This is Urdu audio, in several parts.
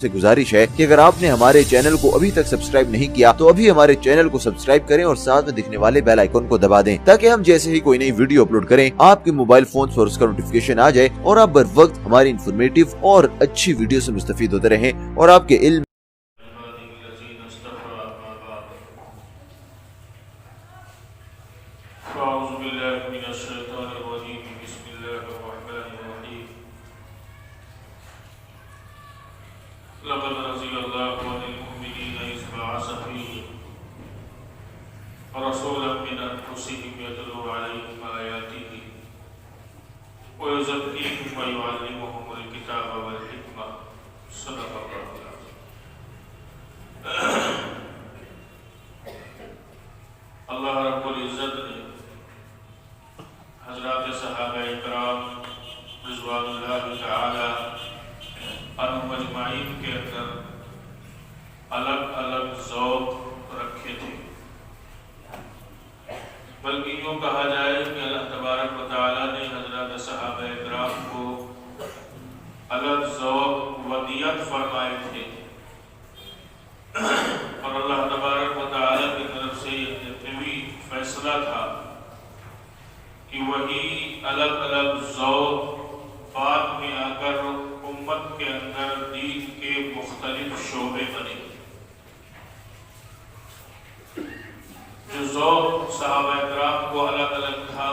سے گزارش ہے کہ اگر آپ نے ہمارے چینل کو ابھی تک سبسکرائب نہیں کیا تو ابھی ہمارے چینل کو سبسکرائب کریں اور ساتھ میں دکھنے والے بیل آئیکن کو دبا دیں تاکہ ہم جیسے ہی کوئی نئی ویڈیو اپلوڈ کریں آپ کے موبائل فون پر اس کا نوٹیفیکیشن آ جائے اور آپ بر وقت ہماری انفارمیٹیو اور اچھی ویڈیو سے مستفید ہوتے رہیں اور آپ کے علم لقد رضي الله عن المؤمنين إذ بعث فيهم رسولا من أنفسهم يتلو عليهم آياته ويزكيهم ويعلمهم الكتاب والحكمة صدق الله العظيم. اللہ رب العزت نے حضرات صحابہ اکرام رضوان اللہ تعالی عنہم اجمعین کے اندر الگ الگ ذوق رکھے تھے، بلکہ یوں کہا جائے کہ اللہ تبارک و تعالی نے حضرات صحابہ اکرام کو الگ ذوق ودیت فرمائے تھے، اور اللہ تبارک و تعالی کی طرف سے یہ قوی فیصلہ تھا کہ وہی الگ الگ ذوق بعد میں آ کر امت کے اندر دین کے مختلف شعبے بنے۔ جو ذوق صحابہ اکرام کو الگ الگ تھا،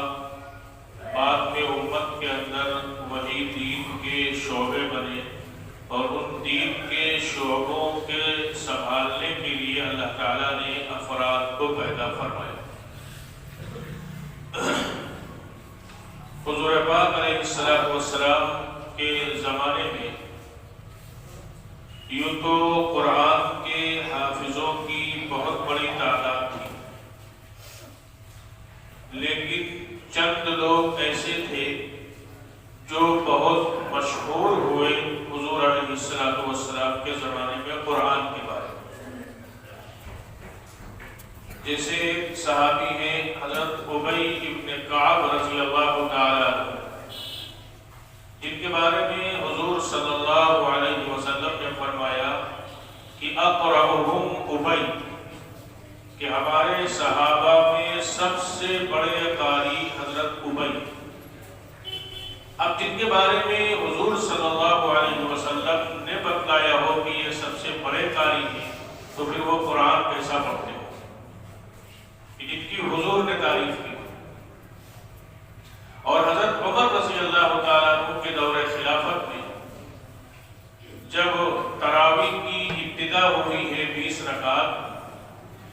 بعد میں امت کے اندر وہی دین کے شعبے بنے، اور ان دین کے شعبوں کے سنبھالنے کے لیے اللہ تعالیٰ نے افراد کو پیدا فرمایا۔ حضور پاک علیہ السلام کے زمانے میں یوں تو قرآن کے حافظوں کی بہت بڑی تعداد تھی، لیکن چند لوگ ایسے تھے جو بہت مشہور ہوئے حضور علیہ السلام کے زمانے میں قرآن کے بارے میں۔ جیسے صحابی ہیں حضرت ابی ابن کعب رضی اللہ تعالی عنہ، جن کے بارے میں حضور صلی اللہ علیہ وسلم نے فرمایا کہ اقرأہم ابی، کہ ہمارے صحابہ میں سب سے بڑے قاری حضرت ابی۔ اب جن کے بارے میں حضور صلی اللہ علیہ وسلم نے بتلایا ہو کہ یہ سب سے بڑے قاری ہیں، تو پھر وہ قرآن کیسا پڑھتے ہو جن کی حضور نے تعریف کی۔ اور حضرت عمر رضی اللہ تعالیٰ عنہ کے دور خلافت میں جب تراویح کی ابتدا ہوئی ہے 20 رکعت،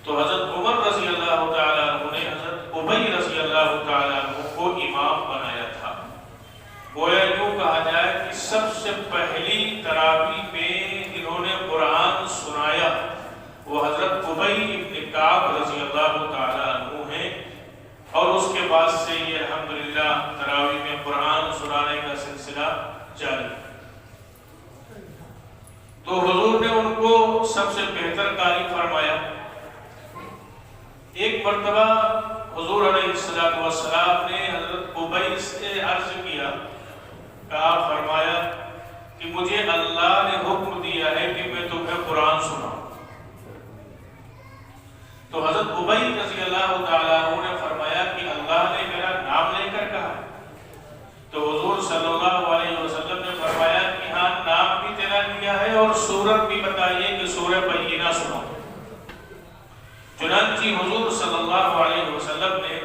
تو حضرت عمر رضی اللہ تعالیٰ عنہ نے حضرت ابی رضی اللہ تعالیٰ عنہ کو امام بنایا تھا۔ گویا یوں کہا جائے کہ سب سے پہلی تراویح میں انہوں نے قرآن سنایا وہ حضرت ابی ابن کعب رضی اللہ تعالیٰ عنہ ہیں، اور اس کے بعد سے یہ الحمدللہ تراویح میں قرآن سنانے کا سلسلہ جاری ہے۔ تو حضور نے ان کو سب سے بہتر قاری فرمایا۔ ایک مرتبہ حضور علیہ السلام نے حضرت ابی سے عرض کیا، کہا فرمایا کہ مجھے اللہ نے حکم دیا ہے کہ میں تمہیں قرآن سناؤں۔ تو حضرت ابی رضی اللہ تعالیٰ عنہ نے فرمایا کہ اللہ نے میرا نام لے کر کہا۔ تو حضور صلی اللہ علیہ وسلم نے فرمایا کہ ہاں نام بھی تیرا لیا ہے اور سورت بھی بتائیے کہ سورہ بینہ سناؤ۔ چنانچہ حضور صلی اللہ علیہ وسلم نے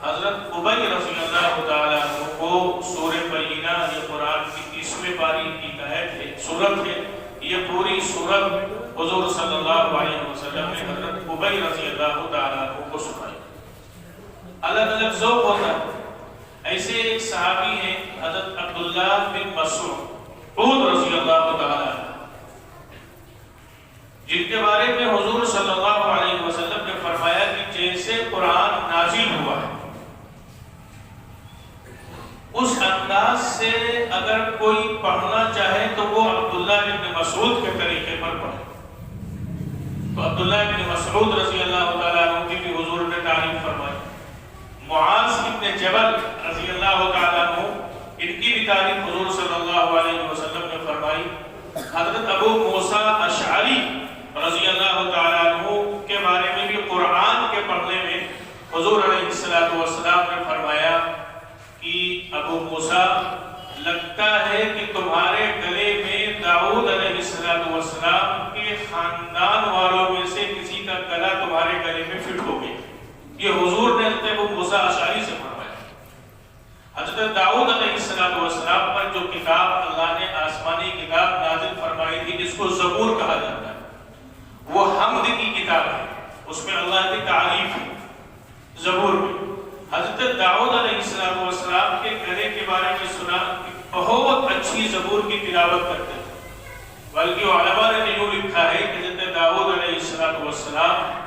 حضرت ابی رضی اللہ تعالیٰ عنہ کو سورہ بینہ، یہ قرآن کی 30ویں پاری کی سورت ہے، یہ پوری سورت حضور صلی اللہ علیہ وسلم نے حضرت ابی رضی اللہ تعالیٰ عنہ کو سنائی۔ الگ الگ ذوق ہوتا ہے۔ ایسے ایک صحابی ہیں حضرت عبداللہ بن مسعود رضی اللہ تعالیٰ عنہ، جن کے بارے میں حضور صلی اللہ علیہ وسلم نے فرمایا کہ جیسے قرآن نازل ہوا ہے اس انداز سے اگر کوئی پڑھنا چاہے تو وہ عبداللہ بن مسعود کے طریقے پر پڑھے۔ تو عبداللہ بن مسعود رضی اللہ تعالیٰ عنہ کی بھی حضور نے تعریف فرمائی۔ معاذ بن جبل رضی اللہ تعالیٰ عنہ، ان کی بھی تعریف حضور صلی اللہ علیہ وسلم نے فرمائی۔ حضرت ابو موسیٰ ابو موسیٰ لگتا ہے کہ تمہارے گلے میں داؤد علیہ السلام کے خاندان والوں میں سے کسی کا گلا تمہارے گلے میں فٹ ہو گیا. یہ حضور نے حضرت ابو موسیٰ اشعری سے فرمایا. حضرت داؤد علیہ السلام پر جو کتاب اللہ نے آسمانی کتاب نازل فرمائی تھی جس کو زبور کہا جاتا ہے، وہ حمد کی کتاب ہے، اس میں اللہ کی تعریف ہے. زبور میں حضرت داؤد علیہ السلام کے گلے کے بارے میں سنا کہ بہت اچھی زبور کی تلاوت کرتے تھے. بلکہ علماء نے یوں لکھا ہے کہ حضرت داؤد علیہ السلام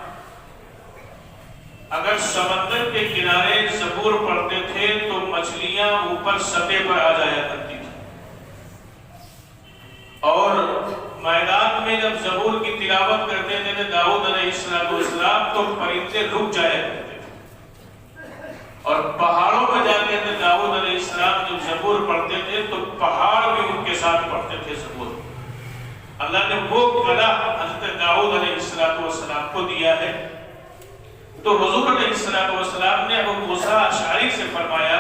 اگر سمندر کے کنارے زبور پڑھتے تھے تو مچھلیاں اوپر سطح پر آ جایا کرتی تھی، اور میدان میں جب زبور کی تلاوت کرتے تھے داؤد علیہ السلام تو پرندے رک جایا کرتے تھے. اور پہاڑوں میں جا کے داؤد علیہ السلام جب زبور پڑھتے تھے تو پہاڑ بھی ان کے ساتھ پڑھتے تھے زبور. اللہ نے وہ گلا حضرت داؤد علیہ السلام کو دیا ہے. تو حضور علیہ السلام نے ابو موسیٰ اشعری سے فرمایا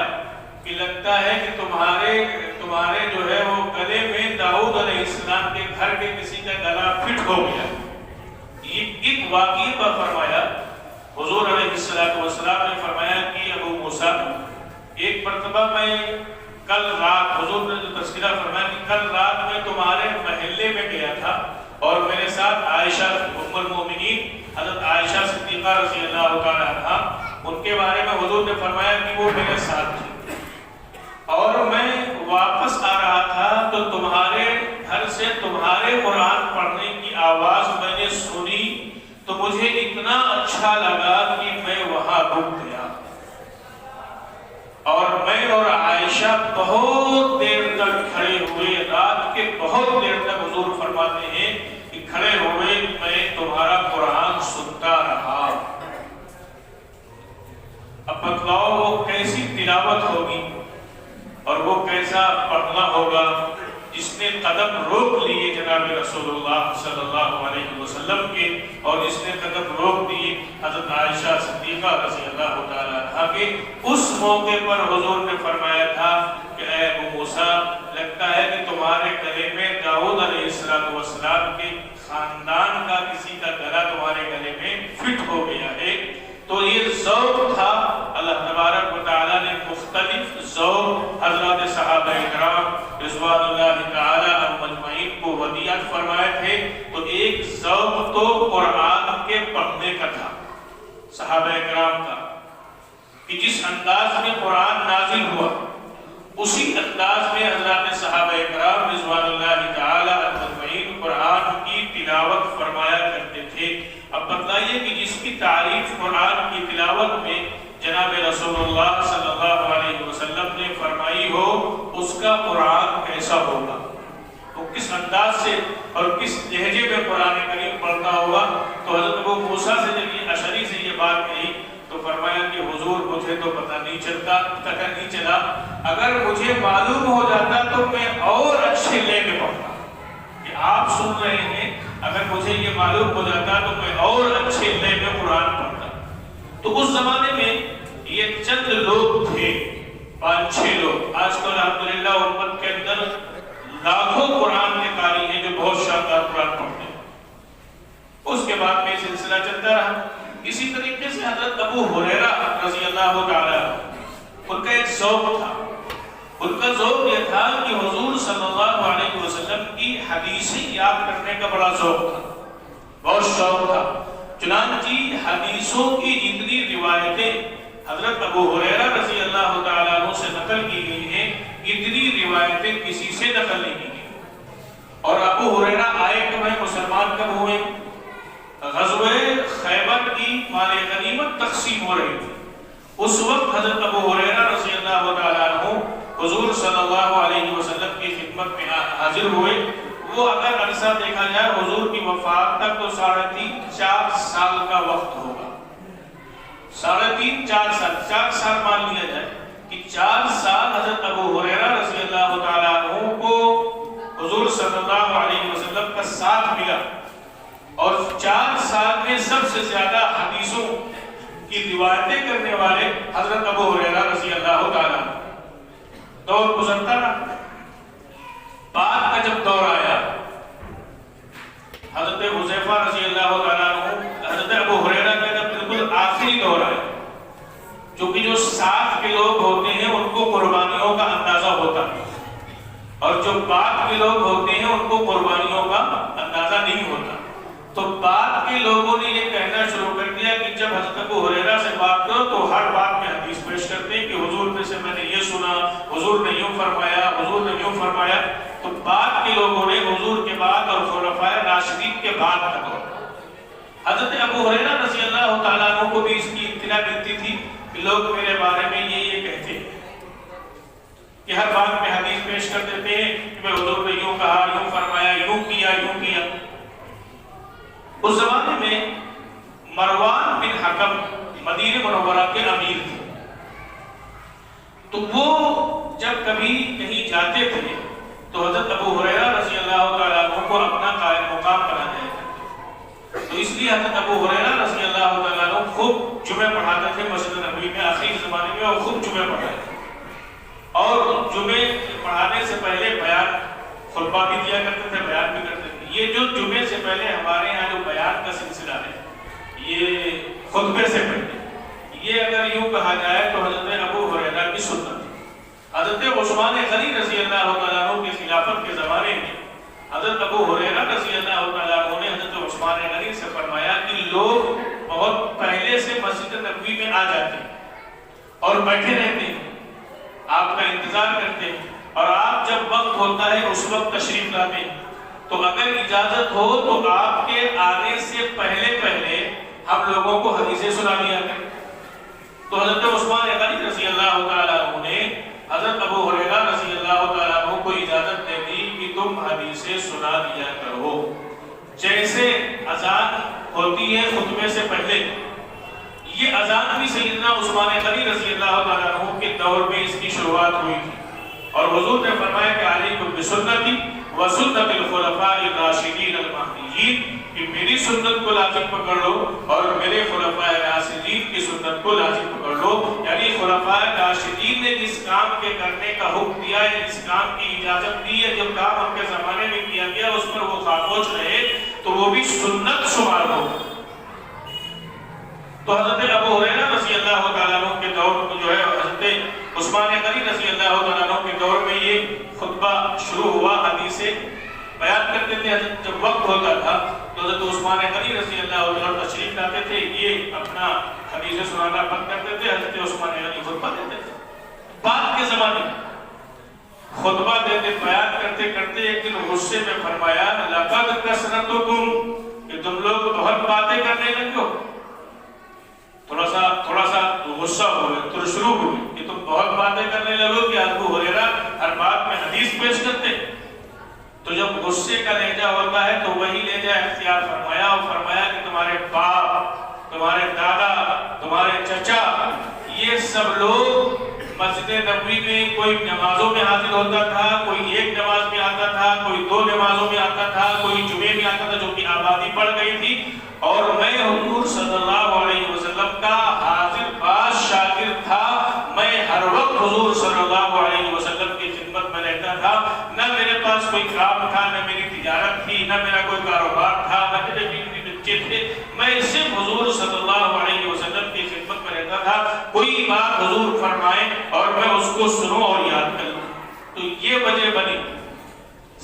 کہ لگتا ہے کہ تمہارے جو ہے وہ گلے میں داؤد علیہ السلام کے گھر کے کسی کا گلا فٹ ہو گیا. یہ ایک واقعے پر فرمایا. حضور علیہ السلام نے فرمایا کہ ابو موسیٰ ایک مرتبہ میں کل رات، حضور نے جو تذکرہ فرمایا کہ کل رات میں تمہارے محلے میں گیا تھا اور میرے ساتھ عائشہ ام المومنین حضرت عائشہ صدیقہ رضی اللہ تعالی عنہا، ان کے بارے میں حضور نے فرمایا کہ وہ میرے ساتھ تھی اور میں واپس آ رہا تھا تو تمہارے گھر سے تمہارے قرآن پڑھنے کی آواز میں نے سنی تو مجھے اتنا اچھا لگا کہ میں وہاں رک گیا. اور میں اور عائشہ بہت دیر تک کھڑے ہوئے، رات کے بہت دیر تک حضور فرماتے ہیں کہ کھڑے ہوئے میں تمہارا قرآن سنتا رہا. اب بتلاؤ وہ کیسی تلاوت ہوگی اور وہ کیسا پڑھنا ہوگا جس نے قدم روک لیے جناب رسول اللہ صلی اللہ علیہ وسلم کے، اور جس نے قدم روک دیے حضرت عائشہ صدیقہ رضی اللہ تعالی عنہا کے. اس موقع پر حضور نے فرمایا تھا کہ اے ابو موسیٰ لگتا ہے کہ تمہارے گلے میں داؤد علیہ السلام کے خاندان کا کسی کا گلا تمہارے گلے میں فٹ ہو گیا ہے. تو یہ ذوق تھا. اللہ تبارک و تعالیٰ نے مختلف ذوق حضرات صحابہ کرام رضوان اللہ تعالیٰ عنہم اجمعین کو ہدیات فرمائے تھے. تو ایک ذوق تو قرآن کے پڑھنے کا تھا صحابہ کرام کا کہ جس انداز میں قرآن نازل ہوا اسی انداز میں حضرات صحابہ کرام رضوان اللہ تعالیٰ عنہم اجمعین قرآن کی تلاوت فرمایا کرتے تھے. اب بتلائیے کہ جس کی تعریف قرآن کی تلاوت میں جناب رسول اللہ صلی اللہ علیہ وسلم نے فرمائی ہو اس کا قرآن کیسا ہوگا، وہ کس انداز سے اور کس لہجے میں قرآن کریم پڑھتا ہوگا. تو حضرت ابو موسیٰ سے جب یہ اشعری سے یہ بات کہی تو فرمایا کہ حضور مجھے تو پتہ نہیں چلا، اگر مجھے معلوم ہو جاتا تو میں اور اچھے لے میں پڑھتا کہ آپ سن رہے ہیں. اگر مجھے یہ معلوم ہو جاتا تو میں اور اچھے لے میں قرآن پڑھتا. تو اس زمانے میں یہ چند لوگ تھے، 5-6 لوگ. آج کل الحمدللہ امت کے اندر لاکھوں قرآن کے قاری ہیں جو بہت شاندار قرآن پڑھتے ہیں. اس کے بعد میں سلسلہ چلتا رہا. اسی طریقے سے حضرت ابو ہریرہ رضی اللہ تعالیٰ ان کا ایک ذوق تھا. ان کا ذوق یہ تھا کہ حضور صلی اللہ علیہ وسلم کی حدیثیں یاد کرنے کا بڑا ذوق تھا، بہت شوق تھا. چنانچہ حدیثوں کی جتنی روایتیں حضرت ابو ہریرہ رضی اللہ تعالیٰ عنہ سے نقل کی گئی ہیں اتنی روایتیں کسی سے نقل نہیں کی گئی. اور ابو ہریرہ آئے کب ہیں، مسلمان کب ہوئے؟ غزوہ خیبر کی مال غنیمت تقسیم ہو رہی تھی. اس وقت حضرت ابو ہریرہ رضی اللہ تعالیٰ عنہ حضور صلی اللہ علیہ وسلم کی خدمت میں حاضر ہوئے. وہ اگر عرصہ دیکھا جائے حضور کی وفات تک تو 3.5-4 سال کا وقت ہوگا. 3.5-4 سال، 4 سال مان لیا جائے کہ 4 سال حضرت ابو ہریرہ رضی اللہ تعالیٰ عنہ کو حضور صلی اللہ علیہ وسلم کا ساتھ ملا. اور 4 سال میں سب سے زیادہ حدیثوں کی روایتیں کرنے والے حضرت ابو ہریرہ رضی اللہ تعالیٰ عنہ. دور گزرتا رہا. بعد کا جب دور آیا، حضرت حذیفہ رضی اللہ تعالیٰ عنہ، حضرت ابو ہریرہ کا جب بالکل آخری دور آیا، چونکہ جو ساتھ کے لوگ ہوتے ہیں ان کو قربانیوں کا اندازہ ہوتا ہے، اور جو بعد کے لوگ ہوتے ہیں ان کو قربانیوں کا اندازہ نہیں ہوتا. تو بعد کے لوگوں نے یہ کہنا شروع کر دیا کہ جب حضرت ابو ہریرہ سے بات کرو تو ہر بات میں حدیث پیش کرتے ہیں کہ حضور سے میں نے یہ سنا، حضور نے یوں فرمایا، حضور نے یوں فرمایا. تو بعد کے لوگوں نے حضور کے بعد اور خلفائے راشدین کے بعد کا دور، حضرت ابو ہریرہ رضی اللہ تعالیٰ عنہ کو بھی اس کی اطلاع ملتی تھی کہ لوگ میرے بارے میں یہ کہتے ہیں کہ ہر بات میں حدیث پیش کر دیتے ہیں کہ میں حضور نے یوں کہا، یوں فرمایا، یوں کیا، یوں کیا. اس زمانے میں مروان بن حکم مدینہ منورہ کے امیر تھے. تو وہ جب کبھی کہیں جاتے تھے تو حضرت ابو ہریرہ رضی اللہ تعالیٰ عنہ کو اپنا قائم مقام بنا دیا کرتے. تو اس لیے حضرت ابو ہریرہ رضی اللہ تعالیٰ عنہ خوب جمعے پڑھاتے تھے مسجد نبوی میں. آخری زمانے میں وہ خوب جمعے پڑھاتے تھے، اور جمعے پڑھانے سے پہلے بیان خطبہ بھی دیا کرتے تھے، بیان بھی کرتے تھے. یہ جو جمعے سے پہلے ہمارے یہاں جو بیان کا سلسلہ ہے، یہ خطبے سے پہلے، یہ اگر یوں کہا جائے تو حضرت ابو ہریرہ کی سنت ہے. حضرت عثمان غنی رضی اللہ تعالیٰ عنہ کی خلافت کے زمانے میں حضرت ابو ہریرہ رضی اللہ تعالیٰ عنہ نے حضرت عثمان غنی سے فرمایا کہ لوگ بہت پہلے سے مسجد نبوی میں آ جاتے ہیں اور بیٹھے رہتے ہیں، آپ کا انتظار کرتے ہیں، اور آپ جب وقت ہوتا ہے اس وقت تشریف لاتے ہیں. تو اگر اجازت ہو تو آپ کے آنے سے پہلے ہم لوگوں کو حدیثیں سنا دیا کریں. تو حضرت عثمان غنی رضی اللہ تعالیٰ عنہ نے حضرت ابو ہریرہ رضی اللہ تعالیٰ عنہ کو اجازت دے دی کہ تم حدیثیں سنا دیا کرو. جیسے اذان ہوتی ہے خطبے سے پہلے، یہ اذان بھی سیدنا عثمان غنی رضی اللہ تعالیٰ عنہ کے دور میں اس کی شروعات ہوئی تھی. اور حضور نے فرمایا کہ علیکم بسنتی وسنت الخلفاء الراشدین المہدیین، کہ میری سنت کو لازم پکڑ لو اور میرے خلفاء راشدین کی سنت کو لازم پکڑ لو. یعنی خلفاء راشدین نے جس کام کے کرنے کا حکم دیا ہے، جس کام کی اجازت دی ہے، جو کام ان کے زمانے میں کیا گیا اس پر وہ خاموش رہے تو وہ بھی سنت شمار ہو. تو حضرت ابو ہریرہ رضی اللہ تعالیٰ عنہ کے دور میں جو ہے، حضرت عثمان غنی رضی اللہ تعالیٰ عنہ کے دور میں یہ خطبہ شروع ہوا، حدیثیں بیان کرتے تھے. حضرت جب وقت ہوتا تھا تو حضرت عثمان غنی رضی اللہ تعالیٰ عنہ تشریف لاتے تھے، یہ اپنا حدیثیں سنانا بند کرتے تھے، حضرت عثمان غنی خطبہ دیتے تھے. بعد کے زمانے میں خطبہ دیتے بیان کرتے کرتے ایک دن غصے میں فرمایا لقد کثرتکم، کہ تم لوگ بہت باتیں کرنے لگے ہو. تھوڑا سا غصہ ہوئے، شروع ہوئے کہ تم بہت باتیں کرنے لگو کہ ابو ہریرہ ہر بات میں حدیث پیش کرتے. تو جب غصے کا لہجہ ہوتا ہے تو وہی لہجہ اختیار فرمایا، اور فرمایا کہ تمہارے باپ، تمہارے دادا، تمہارے چچا، یہ سب لوگ مسجد نبوی میں کوئی نمازوں میں حاضر ہوتا تھا، کوئی ایک نماز میں آتا تھا، کوئی دو نمازوں میں آتا تھا، کوئی جمعے میں آتا تھا، جو کہ آبادی بڑھ گئی تھی. اور میں حضور صلی اللہ علیہ وسلم کا حاضر باز شاگرد تھا. میں ہر وقت حضور صلی اللہ علیہ وسلم کی خدمت میں رہتا تھا. نہ میرے پاس کوئی کام تھا، نہ میری تجارت تھی، نہ میرا کوئی کاروبار تھا، نہ میرے بیوی بچے تھے. میں صرف حضور صلی اللہ علیہ وسلم کی خدمت میں رہتا تھا. کوئی بات حضور فرمائے اور میں اس کو سنوں اور یاد کروں. تو یہ وجہ بنی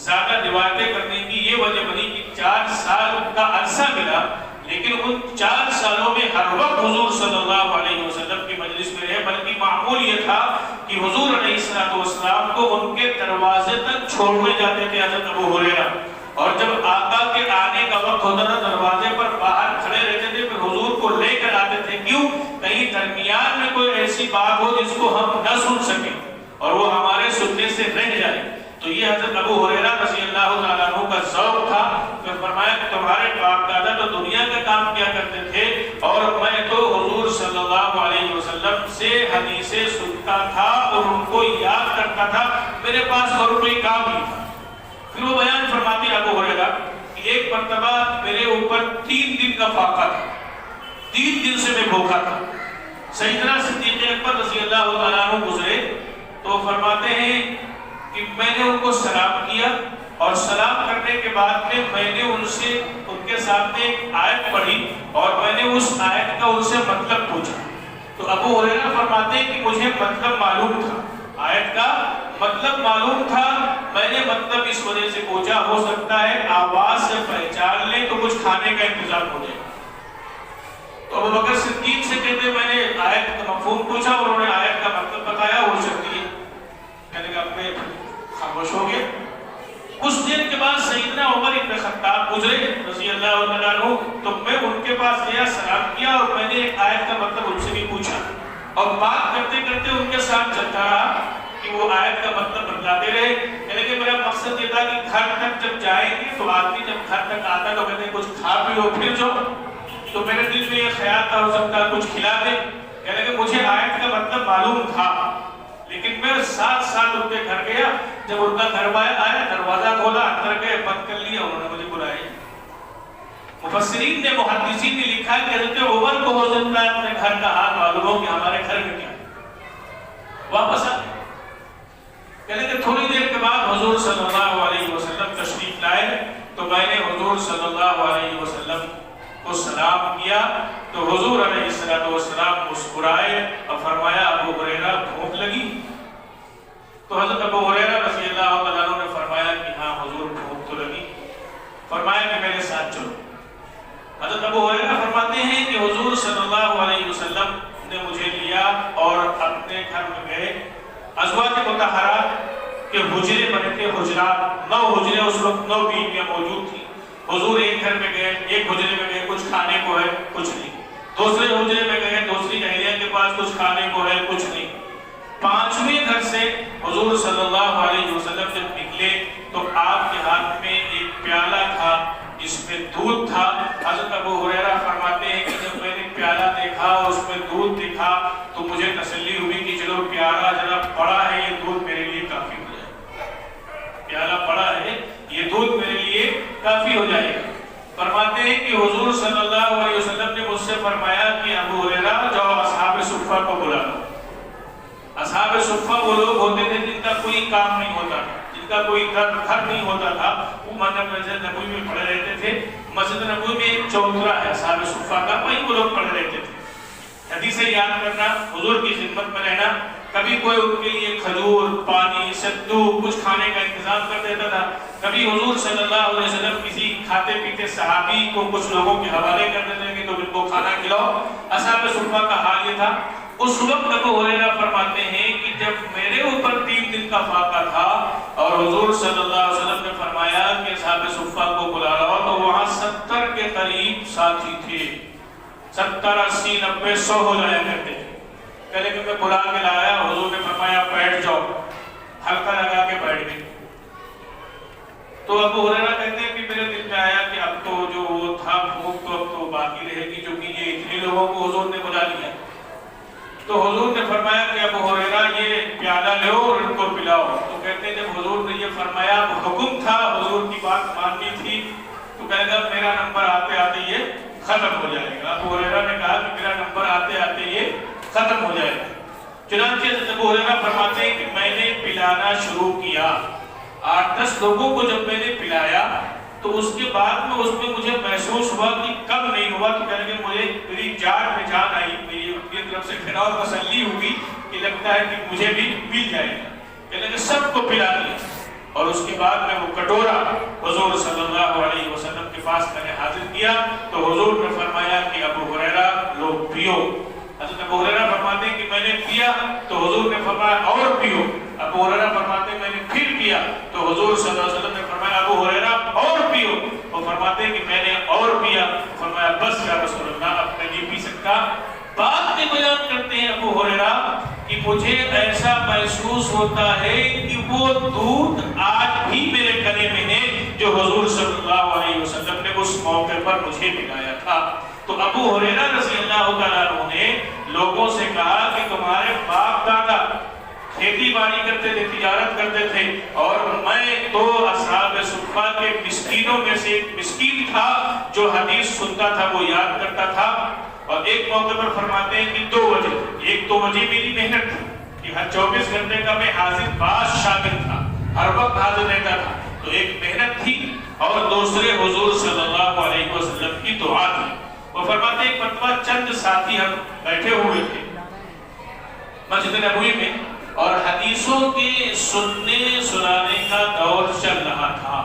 زیادہ روایتیں کرنے کی، یہ وجہ بنی کہ 4 سال کا عرصہ ملا، لیکن ان 4 سالوں میں ہر وقت حضور صلی اللہ علیہ وسلم کی مجلس میں رہے. بلکہ معمول یہ تھا کہ حضور علیہ السلام کو ان کے دروازے تک چھوڑنے جاتے تھے حضرت ابو ہریرہ. اور جب آقا کے آنے کا وقت ہوتا تھا دروازے پر باہر کھڑے رہتے تھے، پھر حضور کو لے کر آتے تھے. کیوں؟ کہیں درمیان میں کوئی ایسی بات ہو جس کو ہم نہ سن سکیں اور وہ ہمارے سننے سے رہ جائے. تو یہ حضرت ابو ہریرہ رضی اللہ تعالیٰ عنہ کا ذوق تھا. پھر فرمایا کہ تمہارے باپ دادا تو دنیا کا کام کیا کرتے تھے اور میں تو حضور صلی اللہ علیہ وسلم سے حدیثیں سنتا تھا اور ان کو یاد کرتا تھا. میرے پاس اور کوئی کام نہیں تھا. پھر وہ بیان فرماتے ابو ہریرہ کہ ایک مرتبہ میرے اوپر 3 دن کا فاقہ تھا، 3 دن سے میں بھوکا تھا. سیدنا صدیق اکبر رضی اللہ تعالیٰ عنہ گزرے تو فرماتے ہیں کہ میں نے ان کو سلام کیا اور سلام کرنے کے بعد میں نے ان کے سامنے ایک آیت پڑھی اور میں نے اس آیت کا ان سے مطلب پوچھا. تو ابو ہریرہ فرماتے ہیں کہ مجھے مطلب معلوم تھا، آیت کا مطلب معلوم تھا. میں نے مطلب اس وجہ سے پوچھا، ہو سکتا ہے آواز سے پہچان لیں تو کچھ کھانے کا انتظام ہو جائے. تو ابو بکر صدیق سے کہتے میں نے آیت کا مفہوم پوچھا اور انہوں نے آیت کا مطلب بتایا. ہو سکتی ہے کہنے کا اپنے خاموش ہو گئے. کچھ دیر کے بعد سیدنا عمر ابن خطاب گزرے رضی اللہ عنہ، تو میں ان کے پاس گیا، سلام کیا اور میں نے ایک آیت کا مطلب ان سے بھی پوچھا اور بات کرتے کرتے ان کے ساتھ چلتا رہا کہ وہ آیت کا مطلب بتلاتے رہے. یعنی کہ میرا مقصد یہ تھا کہ گھر تک جب جائیں گے تو آدمی جب گھر تک آتا تو کہتے ہیں کچھ کھا پی لو پھر جاؤ. تو میرے دل میں یہ خیال تھا ہو سکتا کچھ کھلا دے. یعنی کہ مجھے آیت کا مطلب معلوم تھا لیکن میں 7 سال ان کے گھر گیا. جب ان کا گھر آیا دروازہ کھولا، اندر گئے، بند کر لیا، انہوں نے مجھے بلایا. مفسرین نے محدثین نے لکھا کہ حضرت عمر کو ہو سکتا ہے اپنے گھر کا حال معلوم ہو کہ ہمارے گھر میں کیا ہے. واپس آ کہنے کہ تھوڑی دیر کے بعد حضور صلی اللہ علیہ وسلم تشریف لائے تو میں نے حضور صلی اللہ علیہ وسلم کو سلام کیا تو حضور علیہ السلام مسکرائے اور فرمایا ابو ہریرہ بھوک لگی؟ تو حضرت ابو ہریرہ رضی اللہ عنہ نے فرمایا کہ ہاں حضور بھوک تو لگی. فرمایا کہ میرے ساتھ چلو. حضرت ابو ہریرہ فرماتے ہیں کہ حضور صلی اللہ علیہ وسلم نے مجھے لیا اور اپنے گھر میں گئے. ازواج مطہرات کے حجرے بنے تھے، حجرات 9 حجرے، اس وقت 9 بیویاں موجود تھیں. حضور ایک گھر میں گئے، ایک حجرے میں گئے، کچھ کھانے کو ہے کچھ نہیں. دوسرے حجرے میں گئے، دوسری اہلیہ کے پاس کچھ کھانے کو ہے کچھ نہیں. 5ویں گھر سے حضور صلی اللہ علیہ وسلم جب نکلے تو آپ کے ہاتھ میں ایک پیالہ تھا جس میں دودھ تھا. حضرت ابو ہریرہ فرماتے ہیں کہ جب میں نے پیالہ دیکھا اور اس میں دودھ دیکھا تو مجھے تسلی ہوئی کہ چلو پیالہ ذرا بڑا ہے، یہ دودھ میرے لیے کافی ہو جائے گا. پیالہ بڑا ہے، یہ دودھ میرے لیے کافی ہو جائے گا. فرماتے ہیں کہ حضور صلی اللہ علیہ وسلم نے مجھ سے فرمایا کہ ابو ہریرہ جاؤ اصحاب صفہ کو بلا لو. اصحاب صفہ وہ لوگ ہوتے تھے جن کا کوئی کام نہیں ہوتا تھا، جن کا کوئی گھر نہیں ہوتا تھا. وہ مسجد نبوی میں پڑھے رہتے تھے. مسجد نبوی میں ایک چوترا ہے اصحاب صفہ کا، وہیں وہ لوگ پڑھے رہتے تھے. حدیثیں یاد کرنا، حضور کی خدمت میں رہنا. کبھی کوئی ان کے لیے کھجور، پانی، ستو کچھ کھانے کا انتظام کر دیتا تھا. کبھی حضور صلی اللہ علیہ وسلم کسی کھاتے پیتے صحابی کو کچھ لوگوں کے حوالے کر دیتے ہیں کہ تم ان کو کھانا کھلاؤ. اصحاب صفہ کا حال یہ تھا. اس وقت ابو ہریرہ فرماتے ہیں کہ جب میرے اوپر 3 دن کا فاقہ تھا اور حضور صلی اللہ علیہ وسلم نے فرمایا کہ اصحاب صفہ کو بلا لاؤ تو وہاں 70 کے قریب ساتھی تھے. 70، 80، 90، 100 ہو جایا کرتے تھے. کہنے کہ میں بلا کے لایا. حضور نے فرمایا بیٹھ جاؤ. ہلکا لگا کے بیٹھ گئے. تو ابو ہریرہ کہتے ہیں کہ میرے دل میں آیا کہ اب تو جو وہ تھا بھوک تو اب تو باقی رہے گی کیونکہ یہ اتنے لوگوں کو حضور نے بلا لیا. تو حضور نے فرمایا کہ ابو ہریرہ یہ پیالہ لو اور ان کو پلاؤ. تو کہتے ہیں جب حضور نے یہ فرمایا حکم تھا، حضور کی بات ماننی تھی، تو کہنے لگا میرا نمبر آتے آتے یہ ختم ہو جائے گا. ابو ہریرہ نے کہا کہ میرا نمبر آتے آتے یہ ختم ہو جائے گا. چنانچہ ابو ہریرہ فرماتے ہیں کہ میں نے پلانا شروع کیا. 8-10 لوگوں کو جب میں نے پلایا تو اس کے بعد میں اس میں مجھے محسوس ہوا کہ کم نہیں ہوا. تو کہنے کہ مجھے میری جان میں جان آئی، میری اپنی طرف سے پھر اور تسلی ہوئی کہ لگتا ہے کہ مجھے بھی مل جائے گا. کہنے کہ سب کو پلا دیا اور اس کے بعد میں وہ کٹورا حضور صلی اللہ علیہ وسلم کے پاس میں نے حاضر کیا تو حضور نے فرمایا کہ ابو ہریرہ لو پیو. حضرت ابو ہریرہ فرماتے ہیں کہ میں نے پیا تو حضور نے فرمایا اور پیو. ابو ہریرہ فرماتے ہیں میں نے پھر پیا تو حضور صلی اللہ علیہ وسلم نے فرمایا ابو ہریرہ اور پیو. وہ فرماتے ہیں کہ میں نے اور پیا. فرمایا بس یا رسول اللہ اب میں نہیں پی سکتا. بعد میں بیان کرتے ہیں ابو ہریرہ کہ مجھے ایسا محسوس ہوتا ہے کہ وہ دودھ آج بھی میرے گلے میں ہے جو حضور صلی اللہ علیہ وسلم نے اس موقع پر مجھے پلایا تھا. تو ابو ہریرہ رضی اللہ تعالیٰ عنہ نے لوگوں سے کہا کہ تمہارے باپ دادا کھیتی باڑی کرتے تھے، تجارت کرتے تھے اور میں تو اصحاب صفہ کے مسکینوں میں سے ایک مسکین تھا جو حدیث سنتا تھا، وہ یاد کرتا تھا. اور ایک موقع پر فرماتے ہیں کہ 2 وجہ. ایک تو وجہ میری محنت تھی کہ ہر 24 گھنٹے کا میں حاضر باز شامل تھا، ہر وقت حاضر رہتا تھا، تو ایک محنت تھی اور دوسرے حضور صلی اللہ علیہ وسلم کی دعا تھی۔ وہ فرماتے ایک مرتبہ چند ساتھی ہم بیٹھے ہوئے تھے مسجد نبوی میں، اور حدیثوں کے سننے سنانے کا دور چل رہا تھا۔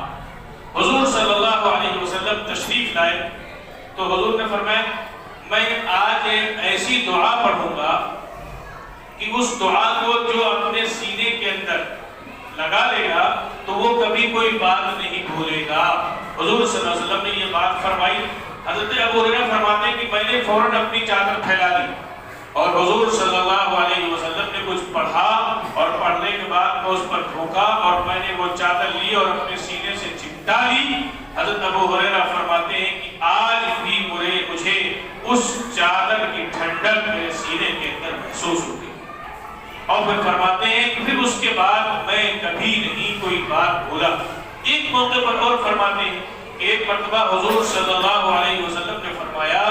حضور صلی اللہ علیہ وسلم تشریف لائے تو حضور نے فرمایا میں آج ایسی دعا پڑھوں گا کہ اس دعا کو جو اپنے سینے کے اندر لگا لے گا تو وہ کبھی کوئی بات نہیں بھولے گا۔ حضور صلی اللہ علیہ وسلم نے یہ بات فرمائی۔ حضرت ابو ہریرہ فرماتے ہیں کہ میں نے فوراً اپنی چادر پھیلا لی اور حضور صلی اللہ علیہ وسلم نے کچھ پڑھا، اور پڑھنے کے بعد میں اس پر تھوکا اور میں نے وہ چادر لی اور اپنے سینے سے چمٹا لی۔ حضرت ابو ہریرہ فرماتے ہیں کہ آج بھی مجھے اس چادر کی ٹھنڈک میرے سینے کے اندر محسوس ہوتی، اور پھر فرماتے ہیں کہ پھر اس کے بعد میں کبھی نہیں کوئی بات بھولا۔ ایک موقع پر اور فرماتے ہیں کہ ایک مرتبہ حضور صلی اللہ علیہ وسلم نے فرمایا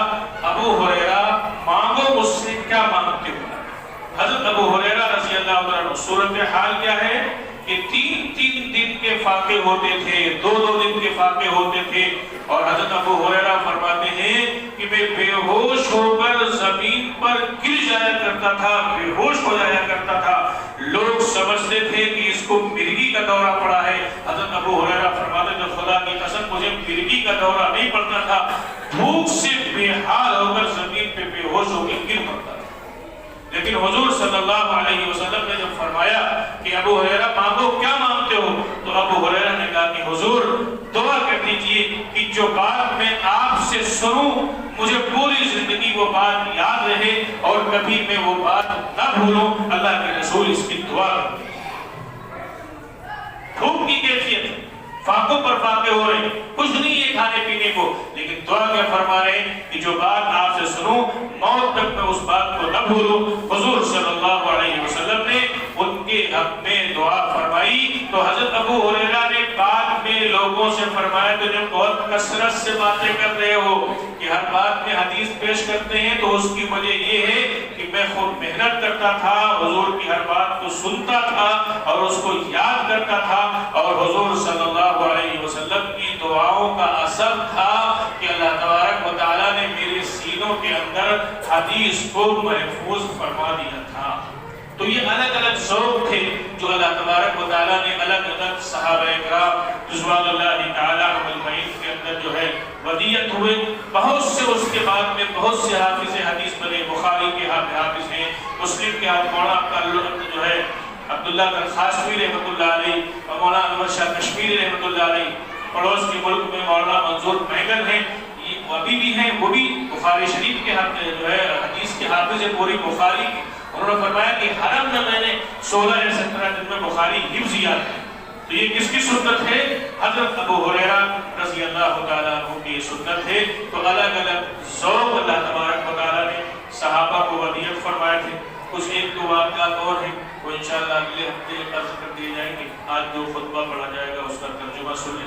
ابو ہریرہ مانگو مجھ سے کیا مانگتے ہو۔ حضرت ابو ہریرہ رضی اللہ عنہ صورتحال کیا ہے کہ 3 دن کے فاقے ہوتے تھے، 2 دن کے فاقے ہوتے تھے، اور حضرت ابو ہریرہ فرماتے ہیں کہ میں بے ہوش ہو کر زمین پر گر جایا کرتا تھا، بے ہوش ہو جایا کرتا تھا۔ لوگ سمجھتے تھے کہ اس کو مرگی کا دورہ پڑا ہے۔ حضرت ابو ہریرہ فرماتے ہیں خدا کی قسم مجھے مرگی کا دورہ نہیں پڑتا تھا، بھوک سے بے حال ہو کر زمین پہ بے ہوش ہو کے گر پڑتا تھا۔ لیکن حضور صلی اللہ علیہ وسلم نے جب فرمایا کہ ابو ہریرہ مانگو کیا مانگتے ہو، تو ابو ہریرہ نے کہا کہ حضور دعا کر دیجئے کہ جو بات میں آپ سے سنوں مجھے پوری زندگی وہ بات یاد رہے اور کبھی میں وہ بات نہ بھولوں۔ اللہ کے رسول اس کی دعا کرتے ہیں۔ بھوک کی کیفیت، فاقوں پر فاقے ہو رہے ہیں، کچھ نہیں ہے کھانے پینے کو، لیکن دعا کیا فرما رہے ہیں کہ جو بات آپ سے سنوں موت تک میں اس بات کو نہ بھولوں۔ حضور صلی اللہ علیہ وسلم نے ان کے حق میں دعا فرمائی تو حضرت ابو ہریرہ نے بعد میں لوگوں سے فرمایا کہ جب بہت کثرت سے باتیں کر رہے ہو کہ ہر بات میں حدیث پیش کرتے ہیں تو اس کی وجہ یہ ہے کہ میں خود محنت کرتا تھا، حضور کی ہر بات کو سنتا تھا اور اس کو یاد کرتا تھا، اور حضور صلی اللہ علیہ وسلم کی دعاؤں کا اثر تھا کہ اللہ تبارک و تعالیٰ نے میرے سینوں کے اندر حدیث کو محفوظ فرما دیا تھا۔ تو یہ الگ الگ ذوق تھے جو اللہ تبارک و تعالیٰ نے الگ الگ صحابہ اکرام رضوان اللہ تعالیٰ اجمعین کے اندر جو ہے ودیت ہوئے۔ بہت سے اس کے بعد میں بہت سے حافظ حدیث بنے، بخاری کے حافظ ہیں، مسلم کے مولانا جو ہے عبداللہ درخواستوی رحمۃ اللہ علیہ اور مولانا انور شاہ کشمیری رحمۃ اللہ علیہ، پڑوس کے ملک میں مولانا منظور مہگل ہیں، یہ ابھی بھی ہیں، وہ بھی بخاری شریف کے جو ہے حدیث کے حافظ ہیں پوری بخاری کی۔ انہوں نے فرمایا کہ حرم میں نے 16 یا 17 دن میں بخاری حفظ یاد ہے۔ تو یہ کس کی سنت ہے؟ حضرت ابو ہریرہ رضی اللہ تعالیٰ عنہ کی سنت ہے۔ تو الگ الگ ذوق اللہ تبارک و تعالیٰ نے صحابہ کو ودیت فرمائے تھے۔ کچھ 1-2 واقعات اور ہیں وہ انشاءاللہ اگلے ہفتے عرض کر دیے جائیں گے۔ آج جو خطبہ پڑھا جائے گا اس کا ترجمہ سن لیں۔